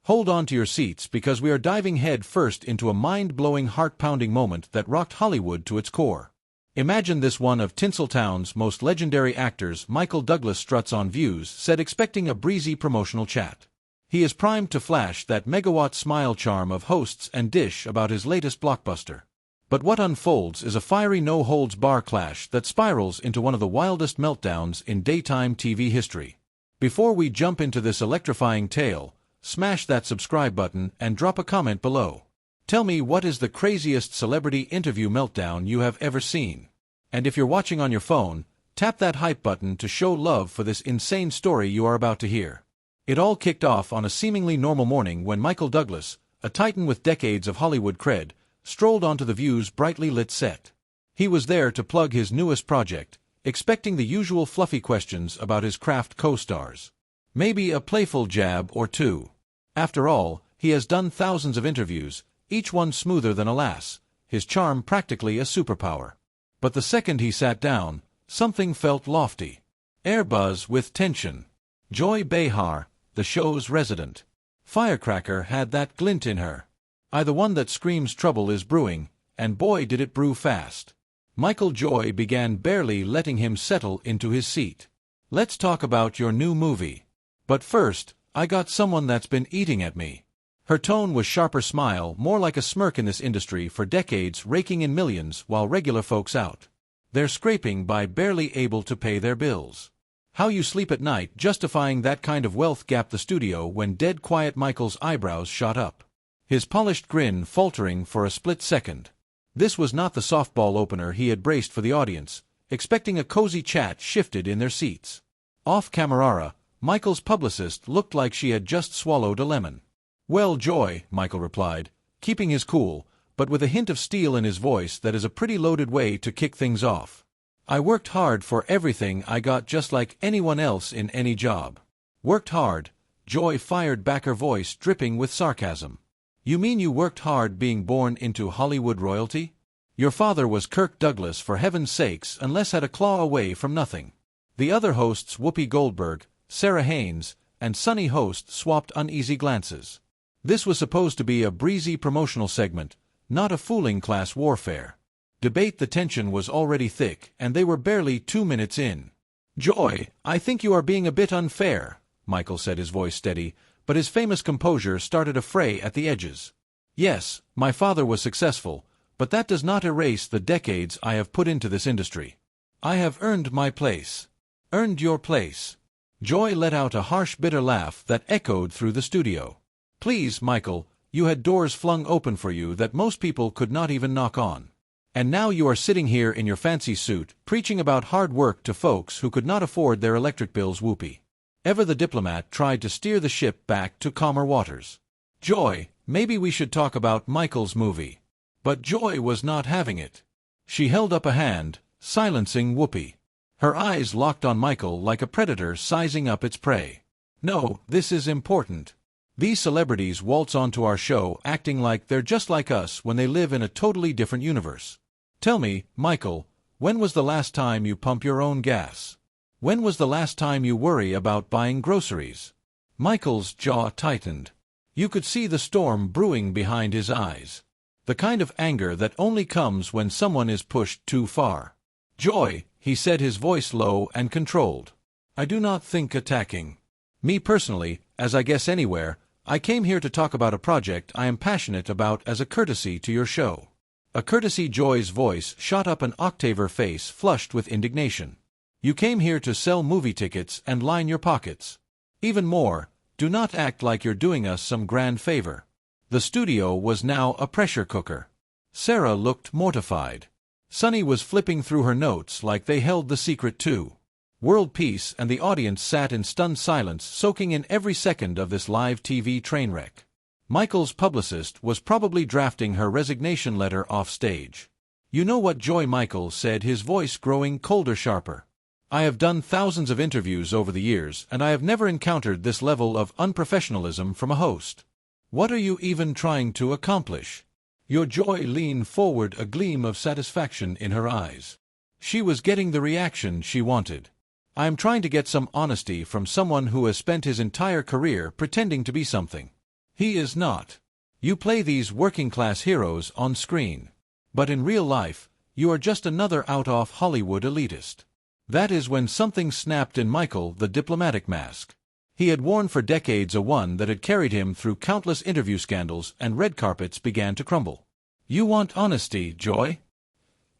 Hold on to your seats because we are diving head first into a mind-blowing, heart-pounding moment that rocked Hollywood to its core. Imagine this: one of Tinseltown's most legendary actors, Michael Douglas, struts on Views, said, expecting a breezy promotional chat. He is primed to flash that megawatt smile charm of hosts and dish about his latest blockbuster. But what unfolds is a fiery no-holds-bar clash that spirals into one of the wildest meltdowns in daytime TV history. Before we jump into this electrifying tale, smash that subscribe button and drop a comment below. Tell me, what is the craziest celebrity interview meltdown you have ever seen? And if you're watching on your phone, tap that hype button to show love for this insane story you are about to hear. It all kicked off on a seemingly normal morning when Michael Douglas, a titan with decades of Hollywood cred, strolled onto the View's brightly lit set. He was there to plug his newest project, expecting the usual fluffy questions about his craft co-stars. Maybe a playful jab or two. After all, he has done thousands of interviews, each one smoother than a lass, his charm practically a superpower. But the second he sat down, something felt lofty. Air buzz with tension. Joy Behar, the show's resident firecracker, had that glint in her. The one that screams trouble is brewing, and boy did it brew fast. Michael Joy began, barely letting him settle into his seat. Let's talk about your new movie. But first, I got someone that's been eating at me. Her tone was sharper smile, more like a smirk. In this industry for decades, raking in millions while regular folks out. They're scraping by, barely able to pay their bills. How you sleep at night justifying that kind of wealth? Gasped the studio when dead quiet Michael's eyebrows shot up, his polished grin faltering for a split second. This was not the softball opener he had braced for the audience, expecting a cozy chat shifted in their seats. Off camera, Michael's publicist looked like she had just swallowed a lemon. "Well, Joy," Michael replied, keeping his cool, but with a hint of steel in his voice that is a pretty loaded way to kick things off. "I worked hard for everything I got, just like anyone else in any job." "Worked hard?" Joy fired back, her voice dripping with sarcasm. "You mean you worked hard being born into Hollywood royalty? Your father was Kirk Douglas, for heaven's sakes, unless had a claw away from nothing." The other hosts, Whoopi Goldberg, Sarah Haynes, and Sunny Host, swapped uneasy glances. This was supposed to be a breezy promotional segment, not a fooling class warfare. Debate. The tension was already thick, and they were barely 2 minutes in. "Joy, I think you are being a bit unfair," Michael said, his voice steady, but his famous composure started a fray at the edges. "Yes, my father was successful, but that does not erase the decades I have put into this industry. I have earned my place." "Earned your place?" Joy let out a harsh, bitter laugh that echoed through the studio. "Please, Michael, you had doors flung open for you that most people could not even knock on. And now you are sitting here in your fancy suit, preaching about hard work to folks who could not afford their electric bills." Whoopi, ever the diplomat, tried to steer the ship back to calmer waters. "Joy, maybe we should talk about Michael's movie." But Joy was not having it. She held up a hand, silencing Whoopi. Her eyes locked on Michael like a predator sizing up its prey. "No, this is important. These celebrities waltz onto our show acting like they're just like us when they live in a totally different universe. Tell me, Michael, when was the last time you pump your own gas? When was the last time you worry about buying groceries?" Michael's jaw tightened. You could see the storm brewing behind his eyes. The kind of anger that only comes when someone is pushed too far. "Joy," he said, his voice low and controlled. "I do not think attacking me personally, as I guess anywhere. I came here to talk about a project I am passionate about as a courtesy to your show." "A courtesy?" Joy's voice shot up, an octave, her face flushed with indignation. "You came here to sell movie tickets and line your pockets. Even more, do not act like you're doing us some grand favor." The studio was now a pressure cooker. Sarah looked mortified. Sunny was flipping through her notes like they held the secret to world peace, and the audience sat in stunned silence, soaking in every second of this live TV train wreck. Michael's publicist was probably drafting her resignation letter off stage. "You know what, Joy," Michael said, his voice growing colder, sharper. "I have done thousands of interviews over the years, and I have never encountered this level of unprofessionalism from a host. What are you even trying to accomplish?" Your Joy leaned forward, a gleam of satisfaction in her eyes. She was getting the reaction she wanted. "I am trying to get some honesty from someone who has spent his entire career pretending to be something." He is not. You play these working-class heroes on screen. But in real life, you are just another out-of Hollywood elitist. That is when something snapped in Michael, the diplomatic mask. He had worn for decades a one that had carried him through countless interview scandals, and red carpets began to crumble. "You want honesty, Joy?"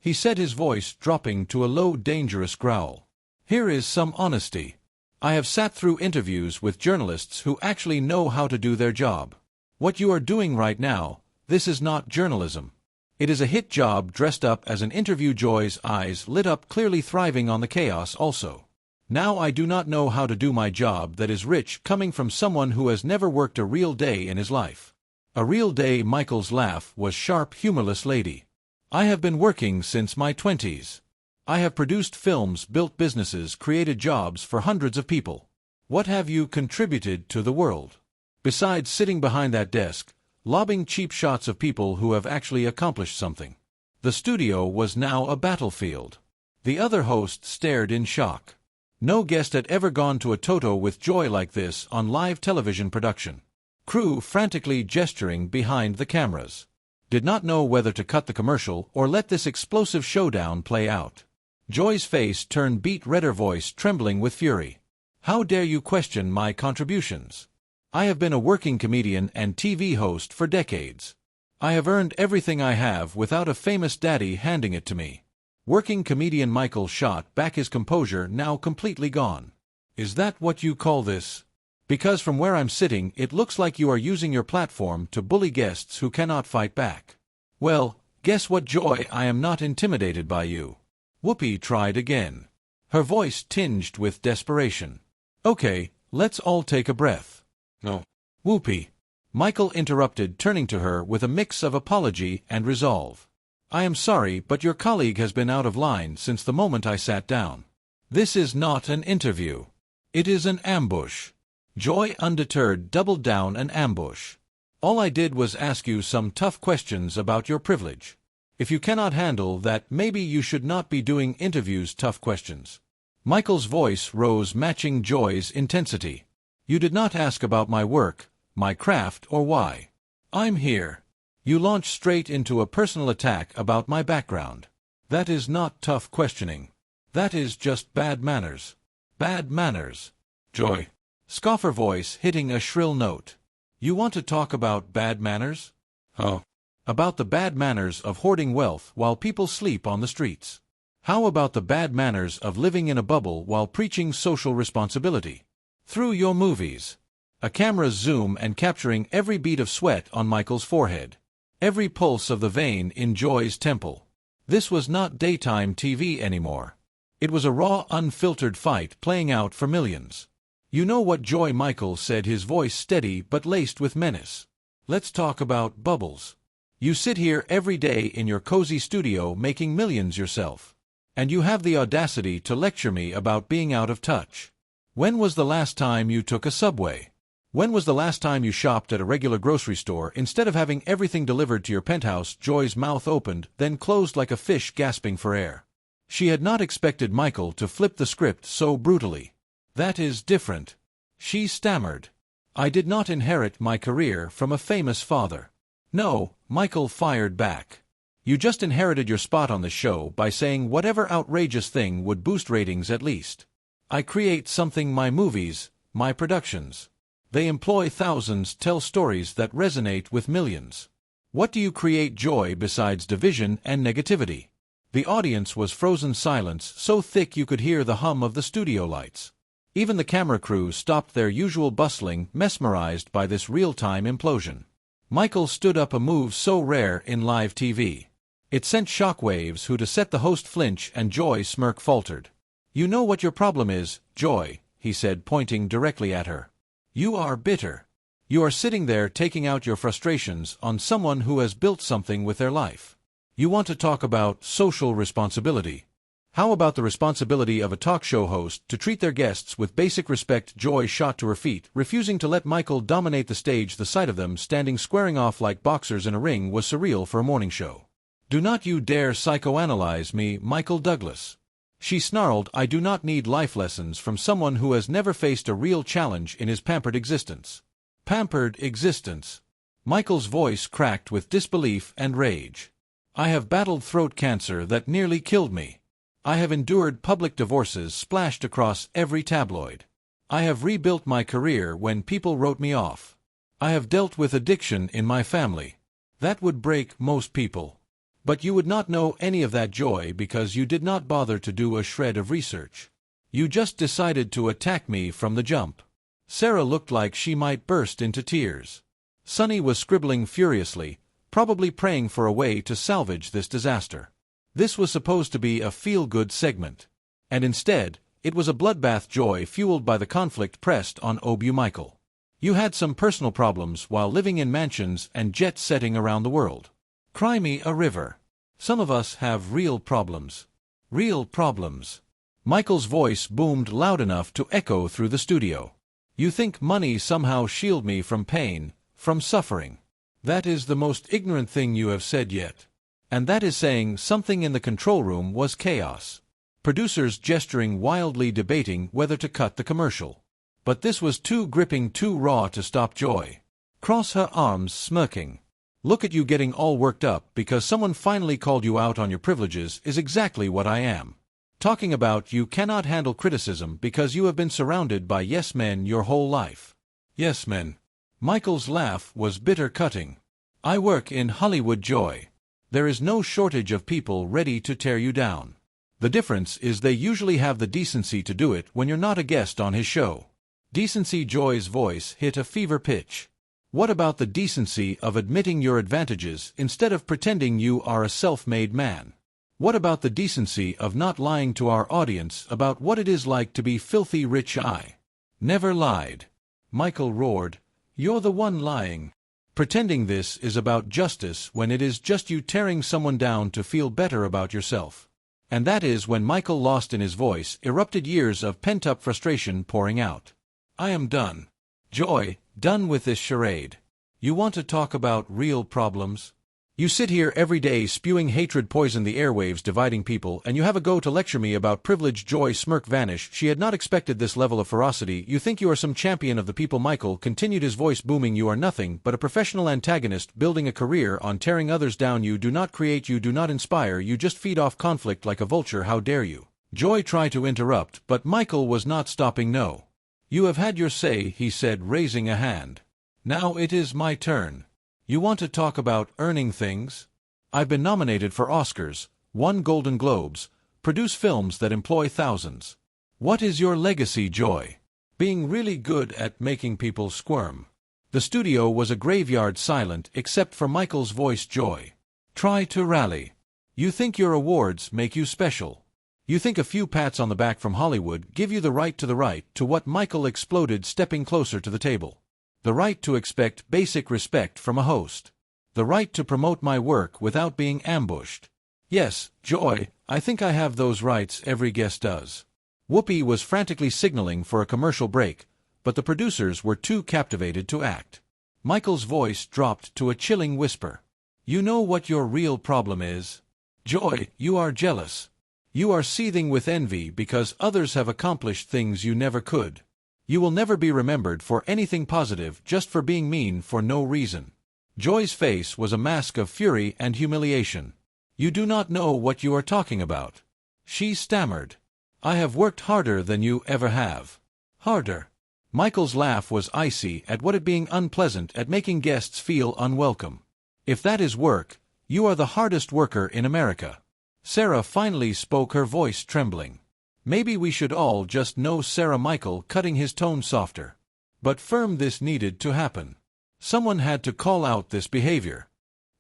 he said, his voice dropping to a low, dangerous growl. "Here is some honesty. I have sat through interviews with journalists who actually know how to do their job. What you are doing right now, this is not journalism. It is a hit job dressed up as an interview." Joy's eyes lit up, clearly thriving on the chaos also. "Now I do not know how to do my job that is rich, coming from someone who has never worked a real day in his life." "A real day?" Michael's laugh was sharp, humorless. "Lady, I have been working since my 20s. I have produced films, built businesses, created jobs for hundreds of people. What have you contributed to the world? Besides sitting behind that desk, lobbing cheap shots of people who have actually accomplished something." The studio was now a battlefield. The other host stared in shock. No guest had ever gone to a Toto with Joy like this on live television production. Crew frantically gesturing behind the cameras. Did not know whether to cut the commercial or let this explosive showdown play out. Joy's face turned beet red, her voice trembling with fury. "How dare you question my contributions? I have been a working comedian and TV host for decades. I have earned everything I have without a famous daddy handing it to me." Working comedian. Michael shot back, his composure now completely gone. "Is that what you call this? Because from where I'm sitting, it looks like you are using your platform to bully guests who cannot fight back." "Well, guess what, Joy? I am not intimidated by you." Whoopi tried again, her voice tinged with desperation. "Okay, let's all take a breath." "No." "Whoopi," Michael interrupted, turning to her with a mix of apology and resolve. "I am sorry, but your colleague has been out of line since the moment I sat down. This is not an interview. It is an ambush." Joy, undeterred, doubled down. "An ambush. All I did was ask you some tough questions about your privilege. If you cannot handle that, maybe you should not be doing interviews." "Tough questions?" Michael's voice rose, matching Joy's intensity. "You did not ask about my work, my craft, or why I'm here. You launched straight into a personal attack about my background. That is not tough questioning. That is just bad manners." "Bad manners?" Joy, scoffer voice hitting a shrill note. "You want to talk about bad manners?" "Oh." "About the bad manners of hoarding wealth while people sleep on the streets. How about the bad manners of living in a bubble while preaching social responsibility? Through your movies." A camera zoom and capturing every bead of sweat on Michael's forehead, every pulse of the vein in Joy's temple. This was not daytime TV anymore. It was a raw, unfiltered fight playing out for millions. "You know what, Joy?" Michael said, his voice steady but laced with menace. "Let's talk about bubbles. You sit here every day in your cozy studio making millions yourself. And you have the audacity to lecture me about being out of touch. When was the last time you took a subway? When was the last time you shopped at a regular grocery store instead of having everything delivered to your penthouse?" Joy's mouth opened, then closed like a fish gasping for air. She had not expected Michael to flip the script so brutally. "That is different," she stammered. "I did not inherit my career from a famous father." "No," Michael fired back. "You just inherited your spot on the show by saying whatever outrageous thing would boost ratings at least. I create something, my movies, my productions. They employ thousands, tell stories that resonate with millions. What do you create, Joy, besides division and negativity?" The audience was frozen silence, so thick you could hear the hum of the studio lights. Even the camera crew stopped their usual bustling, mesmerized by this real-time implosion. Michael stood up, a move so rare in live TV. It sent shockwaves to set the host flinch, and Joy's smirk faltered. "You know what your problem is, Joy," he said, pointing directly at her. "You are bitter. You are sitting there taking out your frustrations on someone who has built something with their life. You want to talk about social responsibility. How about the responsibility of a talk show host to treat their guests with basic respect?" Joy shot to her feet, refusing to let Michael dominate the stage. The sight of them standing squaring off like boxers in a ring was surreal for a morning show. "Do not you dare psychoanalyze me, Michael Douglas," she snarled. "I do not need life lessons from someone who has never faced a real challenge in his pampered existence." Pampered existence. Michael's voice cracked with disbelief and rage. I have battled throat cancer that nearly killed me. I have endured public divorces splashed across every tabloid. I have rebuilt my career when people wrote me off. I have dealt with addiction in my family. That would break most people. But you would not know any of that, Joy, because you did not bother to do a shred of research. You just decided to attack me from the jump. Sarah looked like she might burst into tears. Sonny was scribbling furiously, probably praying for a way to salvage this disaster. This was supposed to be a feel-good segment. And instead, it was a bloodbath. Joy, fueled by the conflict, pressed on Michael. You had some personal problems while living in mansions and jet-setting around the world. Cry me a river. Some of us have real problems. Real problems. Michael's voice boomed loud enough to echo through the studio. You think money somehow shield me from pain, from suffering. That is the most ignorant thing you have said yet. And that is saying something. In the control room was chaos. Producers gesturing wildly, debating whether to cut the commercial. But this was too gripping, too raw to stop Joy. Cross her arms, smirking. Look at you getting all worked up because someone finally called you out on your privileges is exactly what I am. Talking about you cannot handle criticism because you have been surrounded by yes men your whole life. Yes men. Michael's laugh was bitter, cutting. I work in Hollywood, Joy. There is no shortage of people ready to tear you down. The difference is they usually have the decency to do it when you're not a guest on his show. Decency. Joy's voice hit a fever pitch. What about the decency of admitting your advantages instead of pretending you are a self-made man? What about the decency of not lying to our audience about what it is like to be filthy rich? I never lied. Michael roared. You're the one lying. Pretending this is about justice when it is just you tearing someone down to feel better about yourself. And that is when Michael, lost in his voice, erupted, years of pent-up frustration pouring out. I am done. Joy, done with this charade. You want to talk about real problems? You sit here every day spewing hatred, poison the airwaves, dividing people, and you have a go to lecture me about privilege. Joy smirk vanished. She had not expected this level of ferocity. You think you are some champion of the people, Michael continued, his voice booming. You are nothing but a professional antagonist building a career on tearing others down. You do not create, you do not inspire, you just feed off conflict like a vulture. How dare you? Joy tried to interrupt, but Michael was not stopping. No. You have had your say, he said, raising a hand. Now it is my turn. You want to talk about earning things? I've been nominated for Oscars, won Golden Globes, produce films that employ thousands. What is your legacy, Joy? Being really good at making people squirm. The studio was a graveyard, silent except for Michael's voice. Joy, try to rally. You think your awards make you special. You think a few pats on the back from Hollywood give you the right to what? Michael exploded, stepping closer to the table. The right to expect basic respect from a host. The right to promote my work without being ambushed. Yes, Joy, I think I have those rights. Every guest does. Whoopi was frantically signaling for a commercial break, but the producers were too captivated to act. Michael's voice dropped to a chilling whisper. You know what your real problem is? Joy, you are jealous. You are seething with envy because others have accomplished things you never could. You will never be remembered for anything positive, just for being mean for no reason. Joy's face was a mask of fury and humiliation. You do not know what you are talking about. She stammered. I have worked harder than you ever have. Harder. Michael's laugh was icy at what it being unpleasant at making guests feel unwelcome. If that is work, you are the hardest worker in America. Sarah finally spoke, her voice trembling. Maybe we should all just know Sarah. Michael, cutting his tone softer. But firm. This needed to happen. Someone had to call out this behavior.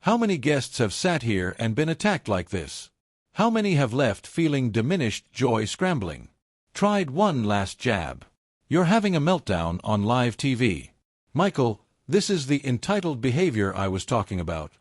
How many guests have sat here and been attacked like this? How many have left feeling diminished? Joy, scrambling, tried one last jab. You're having a meltdown on live TV. Michael, this is the entitled behavior I was talking about.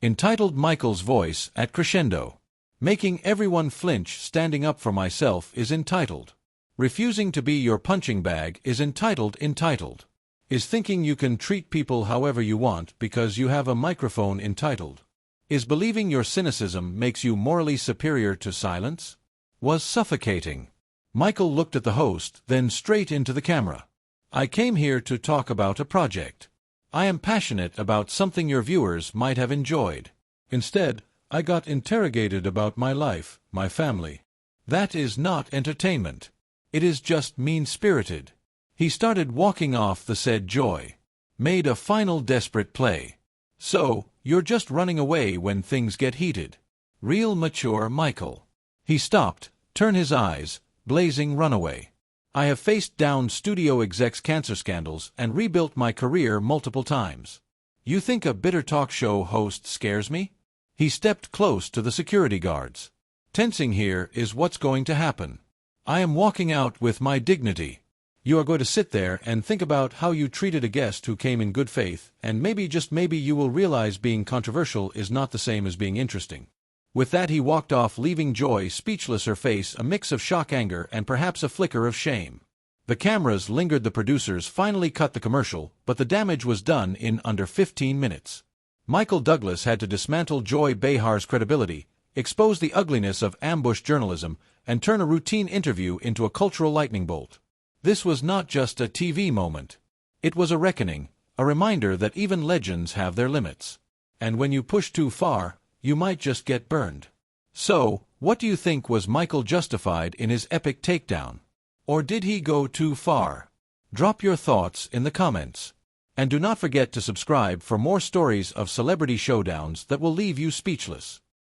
Entitled. Michael's voice at crescendo. Making everyone flinch. Standing up for myself is entitled. Refusing to be your punching bag is entitled. Entitled. Is thinking you can treat people however you want because you have a microphone entitled. Is believing your cynicism makes you morally superior to silence? Was suffocating. Michael looked at the host, then straight into the camera. I came here to talk about a project. I am passionate about something your viewers might have enjoyed. Instead, I got interrogated about my life, my family. That is not entertainment. It is just mean-spirited. He started walking off the said Joy. Made a final desperate play. So, you're just running away when things get heated. Real mature Michael. He stopped, turned his eyes, blazing runaway. I have faced down studio execs' cancer scandals and rebuilt my career multiple times. You think a bitter talk show host scares me? He stepped close to the security guards. Tensing here is what's going to happen. I am walking out with my dignity. You are going to sit there and think about how you treated a guest who came in good faith, and maybe, just maybe, you will realize being controversial is not the same as being interesting. With that he walked off, leaving Joy speechless, her face a mix of shock, anger, and perhaps a flicker of shame. The cameras lingered. The producers finally cut the commercial, but the damage was done in under 15 minutes. Michael Douglas had to dismantle Joy Behar's credibility, expose the ugliness of ambush journalism, and turn a routine interview into a cultural lightning bolt. This was not just a TV moment. It was a reckoning, a reminder that even legends have their limits. And when you push too far, you might just get burned. So, what do you think? Was Michael justified in his epic takedown? Or did he go too far? Drop your thoughts in the comments. And do not forget to subscribe for more stories of celebrity showdowns that will leave you speechless.